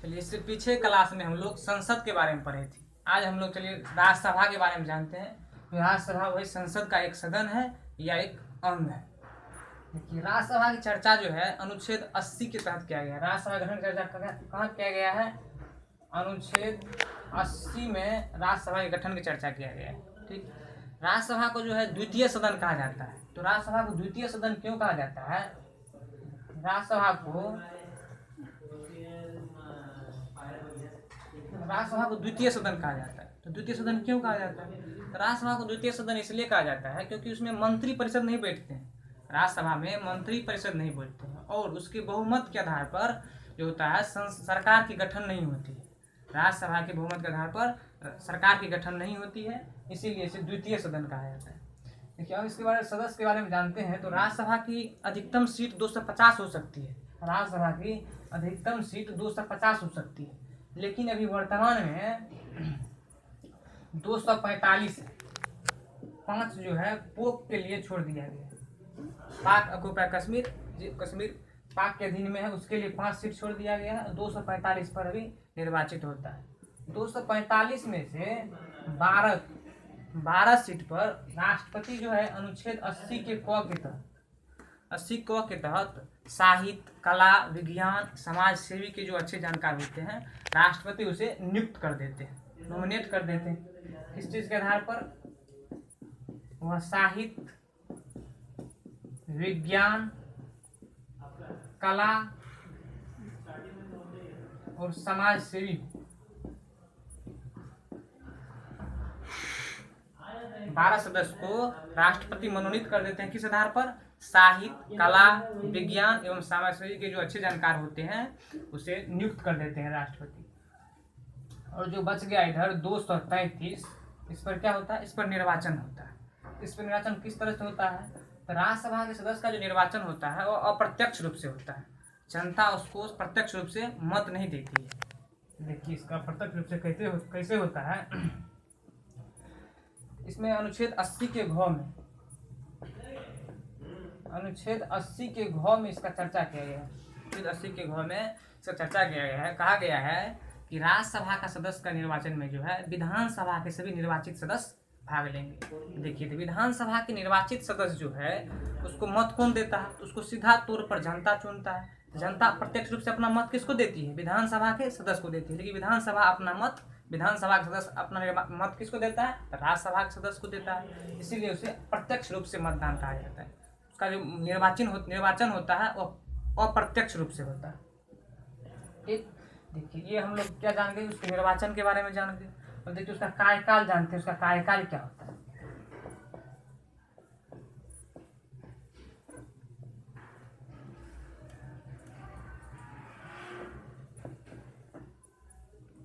चलिए, इससे पीछे क्लास में हम लोग संसद के बारे में पढ़े थे। आज हम लोग चलिए राज्यसभा के बारे में जानते हैं। राज्यसभा वही संसद का एक सदन है या एक अंग है। देखिए, राज्यसभा की चर्चा जो है अनुच्छेद 80 के तहत किया गया है। राज्यसभा गठन की चर्चा कहाँ किया गया है? अनुच्छेद 80 में राज्यसभा के गठन की चर्चा किया गया है। ठीक, राज्यसभा को जो है द्वितीय सदन कहा जाता है। तो राज्यसभा को द्वितीय सदन क्यों कहा जाता है? राज्यसभा को द्वितीय सदन कहा जाता है। तो द्वितीय सदन क्यों कहा जाता है? तो राज्यसभा को द्वितीय सदन इसलिए कहा जाता है क्योंकि उसमें मंत्री परिषद नहीं बैठते हैं। राज्यसभा में मंत्री परिषद नहीं बैठते हैं और उसके बहुमत के आधार पर जो होता है सरकार की गठन नहीं होती है। राज्यसभा के बहुमत के आधार पर सरकार की गठन नहीं होती है, इसीलिए इसे द्वितीय सदन कहा जाता है। देखिए, अब इसके बारे में सदस्य के बारे में जानते हैं। तो राज्यसभा की अधिकतम सीट 250 हो सकती है। राज्यसभा की अधिकतम सीट 250 हो सकती है, लेकिन अभी वर्तमान में 245 है। 5 जो है पोप के लिए छोड़ दिया गया है। पाक ऑक्युपाई कश्मीर पाक के अधीन में है, उसके लिए 5 सीट छोड़ दिया गया है। 245 पर अभी निर्वाचित होता है। 245 में से 12 सीट पर राष्ट्रपति जो है अनुच्छेद 80 के क के तहत साहित्य, कला, विज्ञान, समाज सेवी के जो अच्छे जानकार होते हैं, राष्ट्रपति उसे नियुक्त कर देते हैं, नॉमिनेट कर देते हैं। किस चीज के आधार पर? वह साहित्य, विज्ञान, कला और समाज सेवी 12 सदस्य को राष्ट्रपति मनोनीत कर देते हैं। किस आधार पर? साहित्य, कला, विज्ञान एवं समाज सेवी के जो अच्छे जानकार होते हैं उसे नियुक्त कर देते हैं राष्ट्रपति। और जो बच गया इधर 233, इस पर क्या होता है? इस पर निर्वाचन होता है। इस पर निर्वाचन किस तरह से होता है? तो राज्यसभा के सदस्य का जो निर्वाचन होता है वो अप्रत्यक्ष रूप से होता है। जनता उसको प्रत्यक्ष रूप से मत नहीं देती है। देखिए, इसका प्रत्यक्ष रूप से कैसे होता है? इसमें अनुच्छेद 80 के घ में इसका चर्चा किया गया है। अनुच्छेद 80 के घ में इसका चर्चा किया गया है। कहा गया है कि राज्यसभा का सदस्य का निर्वाचन में जो है विधानसभा के सभी निर्वाचित सदस्य भाग लेंगे। देखिए, तो विधानसभा के निर्वाचित सदस्य जो है उसको मत कौन देता है? तो उसको सीधा तौर पर जनता चुनता है। जनता प्रत्यक्ष रूप से अपना मत किसको देती है? विधानसभा के सदस्य को देती है। लेकिन विधानसभा का सदस्य अपना मत किसको देता है? राज्यसभा के सदस्य को देता है। इसीलिए उसे प्रत्यक्ष रूप से मतदान कहा जाता है। उसका जो निर्वाचन होता है वो अप्रत्यक्ष रूप से होता है। ठीक, देखिए, ये हम लोग क्या जान गए? उसके निर्वाचन के बारे में जान गए। और देखिए, उसका कार्यकाल जानते हैं। उसका कार्यकाल क्या होता है?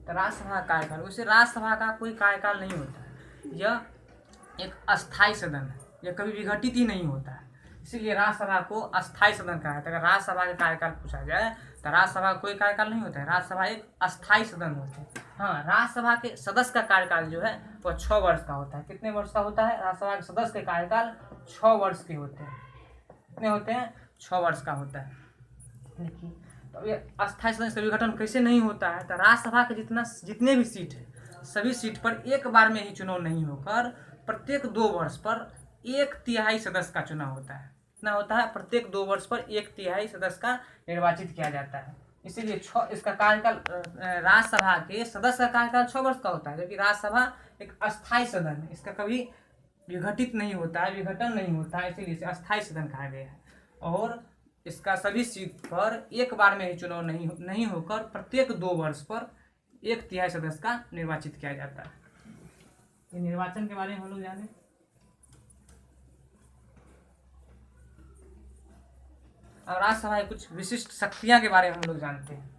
तो राज्यसभा का कार्यकाल, वैसे राज्यसभा का कोई कार्यकाल नहीं होता है। यह एक अस्थायी सदन है, यह कभी विघटित ही नहीं होता है। इसीलिए राज्यसभा को अस्थायी सदन कहा जाता है। अगर राज्यसभा का कार्यकाल पूछा जाए तो राज्यसभा का कोई कार्यकाल नहीं होता है। राज्यसभा एक अस्थायी सदन होता है। हाँ, राज्यसभा के सदस्य का कार्यकाल जो है वह 6 वर्ष का होता है। कितने वर्ष का होता है? राज्यसभा के सदस्य के कार्यकाल 6 वर्ष के होते हैं। कितने होते हैं? 6 वर्ष का होता है। देखिए, तो ये अस्थायी सदन का विघटन कैसे नहीं होता है? तो राज्यसभा के जितने भी सीट है सभी सीट पर एक बार में ही चुनाव नहीं होकर प्रत्येक 2 वर्ष पर 1/3 सदस्य का चुनाव होता है। कितना होता है? प्रत्येक 2 वर्ष पर 1/3 सदस्य का निर्वाचित किया जाता है। इसीलिए इसका कार्यकाल, राज्यसभा के सदस्य का कार्यकाल 6 वर्ष का होता है, जबकि राज्यसभा एक अस्थायी सदन है। इसका कभी विघटित नहीं होता है, विघटन नहीं होता है, इसीलिए इसे अस्थायी सदन कहा गया है। और इसका सभी सीट पर एक बार में ही चुनाव नहीं होकर प्रत्येक 2 वर्ष पर 1/3 सदस्य का निर्वाचित किया जाता है। ये निर्वाचन के बारे में हम लोग जाने। अब राज्यसभा की कुछ विशिष्ट शक्तियां के बारे में हम लोग जानते हैं।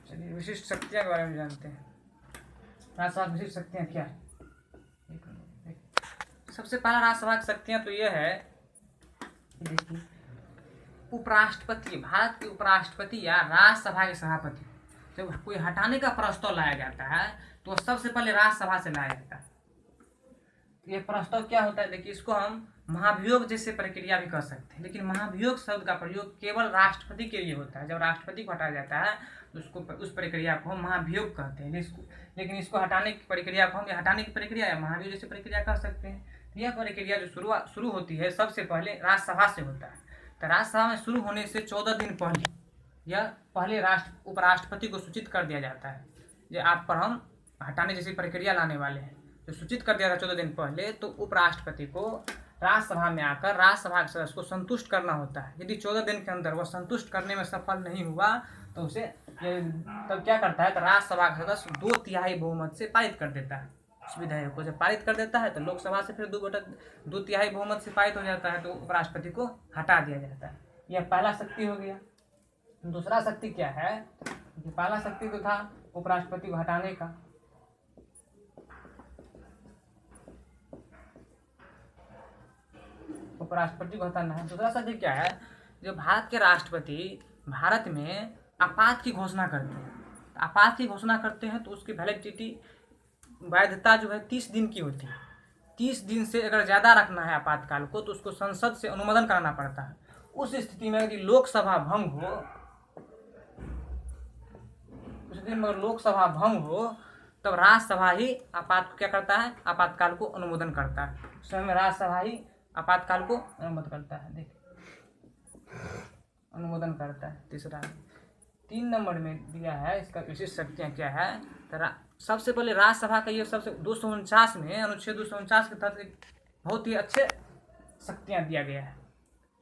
चलिए, विशिष्ट शक्तियां के बारे में जानते हैं। राज्यसभा की विशिष्ट शक्तियां क्या है? सबसे पहला राज्यसभा की शक्तियां तो यह है, देखिए, उपराष्ट्रपति, भारत के उपराष्ट्रपति या राज्यसभा के सभापति, जब कोई हटाने का प्रस्ताव लाया जाता है तो सबसे पहले राज्यसभा से लाया जाता है। ये प्रस्ताव क्या होता है, देखिए इसको हम महाभियोग जैसे प्रक्रिया भी कर सकते हैं, लेकिन महाभियोग शब्द का प्रयोग केवल राष्ट्रपति के लिए होता है। जब राष्ट्रपति को हटाया जाता है तो उसको, उस प्रक्रिया को हम महाभियोग कहते हैं। लेकिन इसको हटाने की प्रक्रिया को हम हटाने की प्रक्रिया या महाभियोग जैसे प्रक्रिया कर सकते हैं। यह प्रक्रिया जो शुरू होती है सबसे पहले राज्यसभा से होता है। तो राज्यसभा में शुरू होने से 14 दिन पहले यह पहले उपराष्ट्रपति को सूचित कर दिया जाता है, जो आप पर हम हटाने जैसी प्रक्रिया लाने वाले हैं, तो सूचित कर दिया था 14 दिन पहले। तो उपराष्ट्रपति को राज्यसभा में आकर राज्यसभा के सदस्य को संतुष्ट करना होता है। यदि 14 दिन के अंदर वह संतुष्ट करने में सफल नहीं हुआ तो उसे तब क्या करता है, तो राज्यसभा का सदस्य 2/3 बहुमत से पारित कर देता है। उस विधेयक को जब पारित कर देता है तो लोकसभा से फिर 2/3 बहुमत से पारित हो जाता है, तो उपराष्ट्रपति को हटा दिया जाता है। यह पहला शक्ति हो गया। दूसरा शक्ति क्या है, पहला शक्ति तो था उपराष्ट्रपति को हटाने का, उपराष्ट्रपति को हटाना है। दूसरा शक्ति क्या है, जो भारत के राष्ट्रपति भारत में आपात की घोषणा करते हैं। आपात की घोषणा करते हैं तो उसकी वैलिडिटी, वैधता जो है 30 दिन की होती है। 30 दिन से अगर ज़्यादा रखना है आपातकाल को तो उसको संसद से अनुमोदन कराना पड़ता है। उस स्थिति में यदि लोकसभा भंग हो, उस दिन में लोकसभा भंग हो तब राज्यसभा ही क्या करता है, आपातकाल को अनुमोदन करता है। स्वयं राज्यसभा ही आपातकाल को अनुमोदन करता है, अनुमोदन करता है। तीसरा 3 नंबर में दिया है, इसका विशिष्ट शक्तियाँ क्या है। तो सबसे पहले राज्यसभा का ये सबसे 249 में अनुच्छेद 249 के तहत एक बहुत ही अच्छे शक्तियाँ दिया गया है।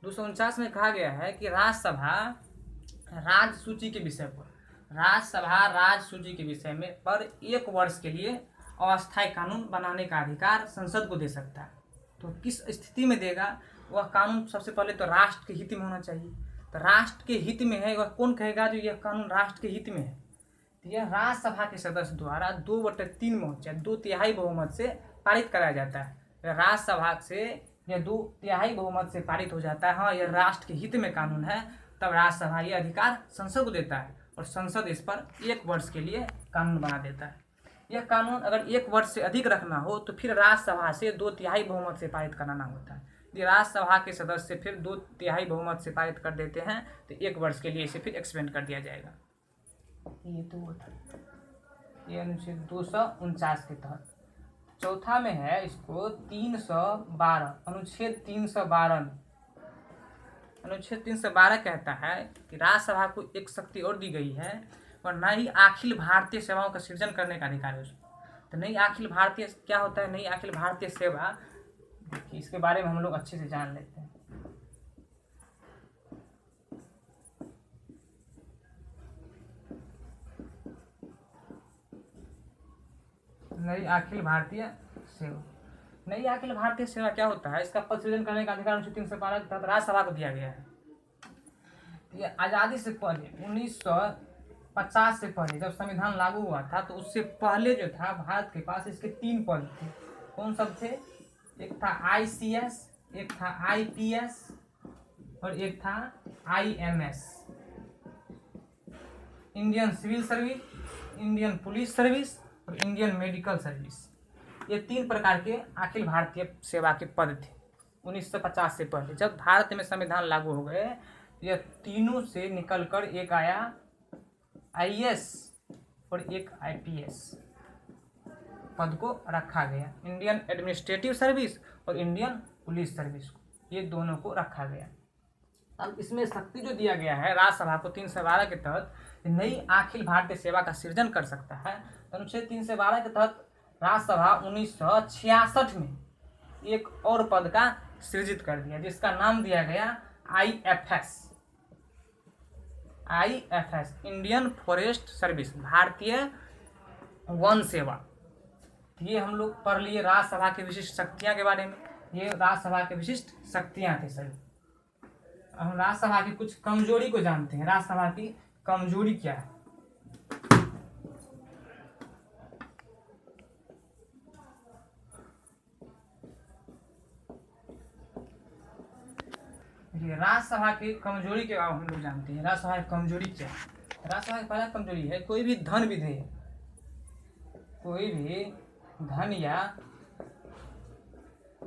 249 में कहा गया है कि राज्यसभा राज्य सूची के विषय पर, राज्यसभा राज्य सूची के विषय में पर 1 वर्ष के लिए अस्थायी कानून बनाने का अधिकार संसद को दे सकता है। तो किस स्थिति में देगा, वह कानून सबसे पहले तो राष्ट्र के हित में होना चाहिए। तो राष्ट्र के हित में है, वह कौन कहेगा जो यह कानून राष्ट्र के हित में है, तो यह राज्यसभा के सदस्य द्वारा 2/3 में या 2/3 बहुमत से पारित कराया जाता है। राज्यसभा से यह 2/3 बहुमत से पारित हो जाता है, हाँ यह राष्ट्र के हित में कानून है, तब राज्यसभा यह अधिकार संसद को देता है और संसद इस पर 1 वर्ष के लिए कानून बना देता है। यह कानून अगर 1 वर्ष से अधिक रखना हो तो फिर राज्यसभा से 2/3 बहुमत से पारित कराना होता है। यदि राज्यसभा के सदस्य फिर 2/3 बहुमत से पारित कर देते हैं तो 1 वर्ष के लिए इसे फिर एक्सपेंड कर दिया जाएगा। ये तो ये अनुच्छेद 249 के तहत। चौथा में है इसको 312, अनुच्छेद 312। अनुच्छेद 312 कहता है कि राज्यसभा को एक शक्ति और दी गई है और नई अखिल भारतीय सेवाओं का सृजन करने का अधिकार है उसको। तो नई अखिल भारतीय क्या होता है, नई अखिल भारतीय सेवा, इसके बारे में हम लोग अच्छे से जान लेते हैं। नई अखिल भारतीय सेवा, नई अखिल भारतीय सेवा क्या होता है, इसका पद सृजन करने का अधिकार अनुच्छेद 312 के तहत राज्यसभा को दिया गया है। ये आज़ादी से पहले 1950 से पहले जब संविधान लागू हुआ था तो उससे पहले जो था भारत के पास इसके 3 पद थे। कौन सब थे, एक था ICS, एक था IPS और एक था IMS, Indian civil service, Indian police service और इंडियन मेडिकल सर्विस। ये 3 प्रकार के अखिल भारतीय सेवा के पद थे 1950 से पहले। जब भारत में संविधान लागू हो गए यह तीनों से निकलकर एक आया IAS और एक IPS पद को रखा गया, इंडियन एडमिनिस्ट्रेटिव सर्विस और इंडियन पुलिस सर्विस को, ये दोनों को रखा गया। अब इसमें शक्ति जो दिया गया है राज्यसभा को 312 के तहत नई अखिल भारतीय सेवा का सृजन कर सकता है। अनुच्छेद 312 के तहत राज्यसभा 1966 में एक और पद का सृजित कर दिया जिसका नाम दिया गया IFS, इंडियन फॉरेस्ट सर्विस, भारतीय वन सेवा। ये हम लोग पढ़ लिए राज्यसभा की विशिष्ट शक्तियां के बारे में। ये राज्यसभा के विशिष्ट शक्तियां थे सर। हम राज्यसभा की कुछ कमजोरी को जानते हैं। राज्यसभा की कमजोरी क्या है, देखिए राज्यसभा की कमजोरी के बारे में हम लोग जानते हैं। राज्यसभा की कमजोरी क्या है? राज्यसभा की पहला कमजोरी है कोई भी धन विधेयक, कोई भी धन या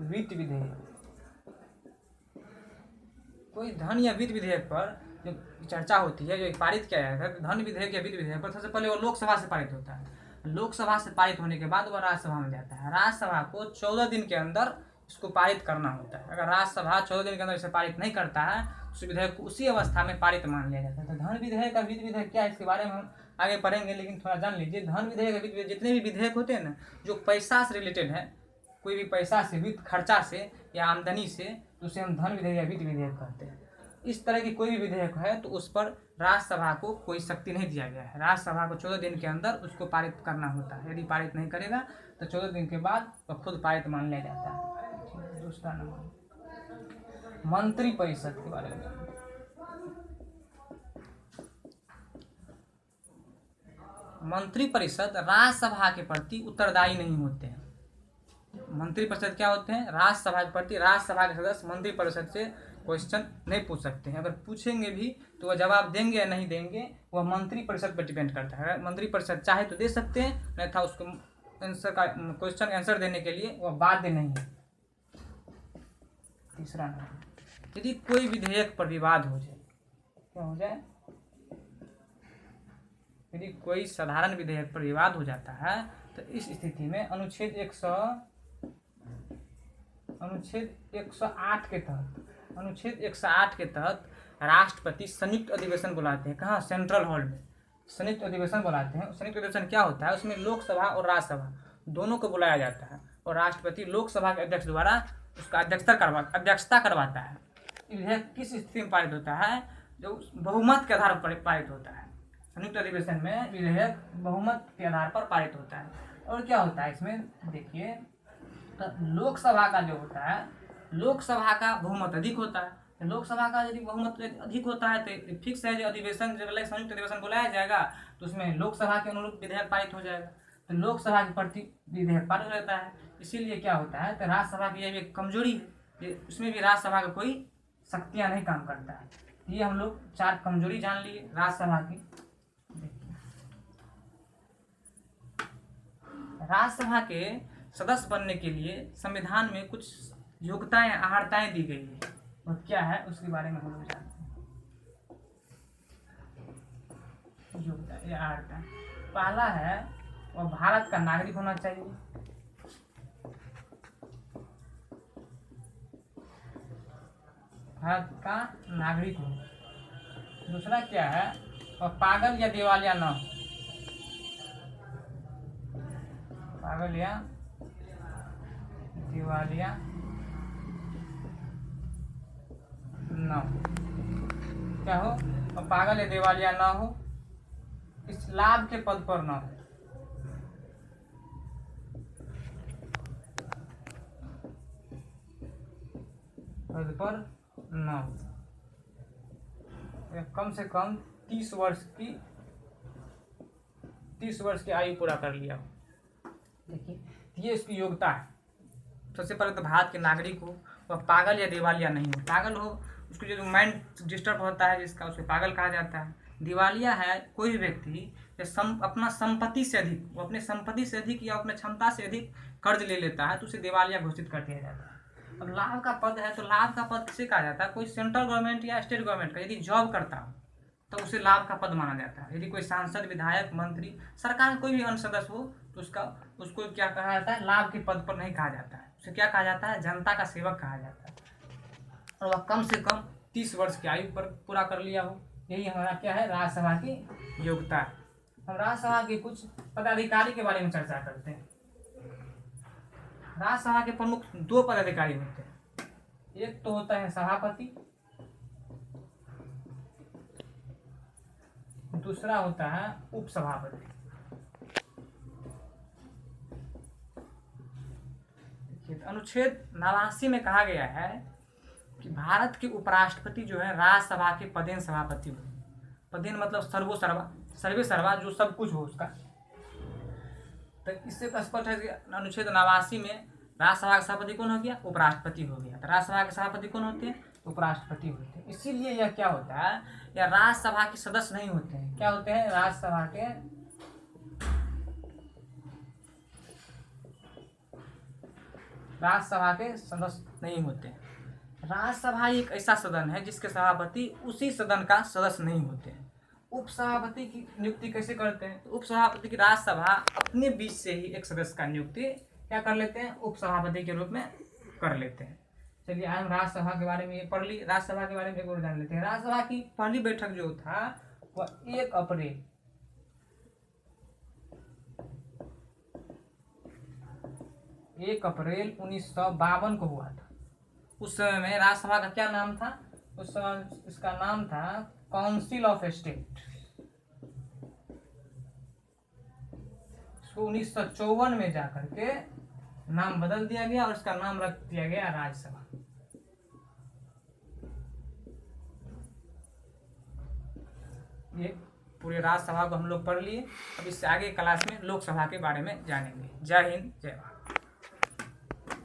वित्त विधेयक, कोई धन या वित्त विधेयक पर जो चर्चा होती है, जो पारित किया जाता है, तो धन विधेयक या वित्त विधेयक पर सबसे पहले वो लोकसभा से पारित होता है। लोकसभा से पारित होने के बाद वह राज्यसभा में जाता है। राज्यसभा को 14 दिन के अंदर इसको पारित करना होता है। अगर राज्यसभा 14 दिन के अंदर इसे पारित नहीं करता है तो उस विधेयक को उसी अवस्था में पारित मान लिया जाता है। तो धन विधेयक का वित्त विधेयक क्या है इसके बारे में हम आगे पढ़ेंगे, लेकिन थोड़ा जान लीजिए। धन विधेयक का वित्त विधेयक, जितने भी विधेयक होते हैं ना जो पैसा से रिलेटेड है, कोई भी पैसा से, वित्त खर्चा से या आमदनी से, तो उसे हम धन विधेयक या वित्त विधेयक कहते हैं। इस तरह की कोई भी विधेयक है तो उस पर राज्यसभा को कोई शक्ति नहीं दिया गया है। राज्यसभा को 14 दिन के अंदर उसको पारित करना होता है। यदि पारित नहीं करेगा तो 14 दिन के बाद वह खुद पारित मान लिया जाता है। दूसरा नंबर मंत्रिपरिषद के बारे में। मंत्रिपरिषद राज्यसभा के प्रति उत्तरदायी नहीं होते हैं। मंत्रिपरिषद क्या होते हैं? राज्यसभा के प्रति राज्यसभा के सदस्य मंत्रिपरिषद से क्वेश्चन नहीं पूछ सकते हैं। अगर पूछेंगे भी तो वह जवाब देंगे या नहीं देंगे वह मंत्रिपरिषद पर डिपेंड करता है। मंत्रिपरिषद चाहे तो दे सकते हैं, नहीं था उसको आंसर का क्वेश्चन आंसर देने के लिए वह बाध्य नहीं है। तीसरा नंबर, यदि कोई विधेयक पर विवाद हो जाए, क्या हो जाए? यदि कोई साधारण विधेयक पर विवाद हो जाता है तो इस स्थिति में अनुच्छेद 108 के तहत राष्ट्रपति संयुक्त अधिवेशन बुलाते हैं। कहाँ? सेंट्रल हॉल में संयुक्त अधिवेशन बुलाते हैं। संयुक्त अधिवेशन क्या होता है? उसमें लोकसभा और राज्यसभा दोनों को बुलाया जाता है और राष्ट्रपति लोकसभा के अध्यक्ष द्वारा उसका अध्यक्षता करवाता है। विधेयक किस स्थिति में पारित होता है? जो बहुमत के आधार पर पारित होता है। संयुक्त अधिवेशन में विधेयक बहुमत के आधार पर पारित होता है। और क्या होता है इसमें देखिए, तो लोकसभा का जो होता है, लोकसभा का बहुमत अधिक होता है। लोकसभा का यदि बहुमत अधिक होता है तो फिक्स है जो अधिवेशन, जब संयुक्त अधिवेशन बुलाया जाएगा तो उसमें लोकसभा के अनुरूप विधेयक पारित हो जाएगा। तो लोकसभा के प्रति विधेयक पारित रहता है। इसीलिए क्या होता है, तो राज्यसभा की यह एक कमजोरी है, उसमें भी राज्यसभा का कोई शक्तियाँ नहीं काम करता है। ये हम लोग 4 कमजोरी जान लिए राज्यसभा की। राज्यसभा के सदस्य बनने के लिए संविधान में कुछ योग्यताएं, अहर्ताएं दी गई है, और क्या है उसके बारे में हम लोग जानते हैं। योग्यता या अहर्ता, पहला है वह भारत का नागरिक होना चाहिए। भारत का नागरिक हो। दूसरा क्या है, वह पागल या दिवालिया न हो। पागल या दिवालिया न हो। क्या हो? और पागल या दिवालिया न हो, इस लाभ के पद पर न हो। पद पर न हो, कम से कम 30 वर्ष की आयु पूरा कर लिया हो। देखिए ये इसकी योग्यता है। सबसे पहले तो भारत के नागरिक हो, वह पागल या दिवालिया नहीं हो। पागल हो उसको जो माइंड डिस्टर्ब होता है जिसका, उसे पागल कहा जाता है। दिवालिया है कोई भी व्यक्ति अपना संपत्ति से अधिक, वो अपने संपत्ति से अधिक या अपने क्षमता से अधिक कर्ज ले लेता है तो उसे दिवालिया घोषित कर दिया जाता है। अब लाभ का पद है तो लाभ का पद किसे कहा जाता है? कोई सेंट्रल गवर्नमेंट या स्टेट गवर्नमेंट का यदि जॉब करता हो तो उसे लाभ का पद माना जाता है। यदि कोई सांसद, विधायक, मंत्री, सरकार में कोई भी अन्य सदस्य हो तो उसको क्या कहा जाता है? लाभ के पद पर नहीं कहा जाता है, उसे क्या कहा जाता है? जनता का सेवक कहा जाता है। और वह कम से कम 30 वर्ष की आयु पर पूरा कर लिया हो। यही हमारा क्या है? राज्यसभा की योग्यता है। हम राज्यसभा के कुछ पदाधिकारी के बारे में चर्चा करते हैं। राज्यसभा के प्रमुख 2 पदाधिकारी होते हैं। एक तो होता है सभापति, दूसरा होता है उपसभापति। अनुच्छेद 89 में कहा गया है कि भारत के उपराष्ट्रपति जो है राज्यसभा के पदेन सभापति हो। पदेन मतलब सर्वे सर्वा, जो सब कुछ हो उसका। तो इससे तो स्पष्ट है कि अनुच्छेद 89 में राज्यसभा का सभापति कौन हो गया? उपराष्ट्रपति हो गया। तो राज्यसभा के सभापति कौन होते हैं? उपराष्ट्रपति होते हैं। इसीलिए यह क्या होता है, यह राज्यसभा के सदस्य नहीं होते हैं। क्या होते हैं, राज्यसभा के सदस्य नहीं होते। राज्यसभा एक ऐसा सदन है जिसके सभापति उसी सदन का सदस्य नहीं होते हैं। उपसभापति की नियुक्ति कैसे करते हैं, तो उपसभापति की राज्यसभा अपने बीच से ही एक सदस्य का नियुक्ति क्या कर लेते हैं, उपसभापति के रूप में कर लेते हैं। चलिए आज हम राज्यसभा के बारे में ये पढ़ ली। राज्यसभा के बारे में एक और जान लेते हैं। राज्यसभा की पहली बैठक जो था वह 1 अप्रैल 1952 को हुआ था। उस समय में राज्यसभा का क्या नाम था, उस समय इसका नाम था काउंसिल ऑफ स्टेट। इसको 1954 में जाकर के नाम बदल दिया गया और इसका नाम रख दिया गया राज्यसभा। ये पूरे राज्यसभा को हम लोग पढ़ लिए। अब इससे आगे क्लास में लोकसभा के बारे में जानेंगे। जय हिंद, जय भारत।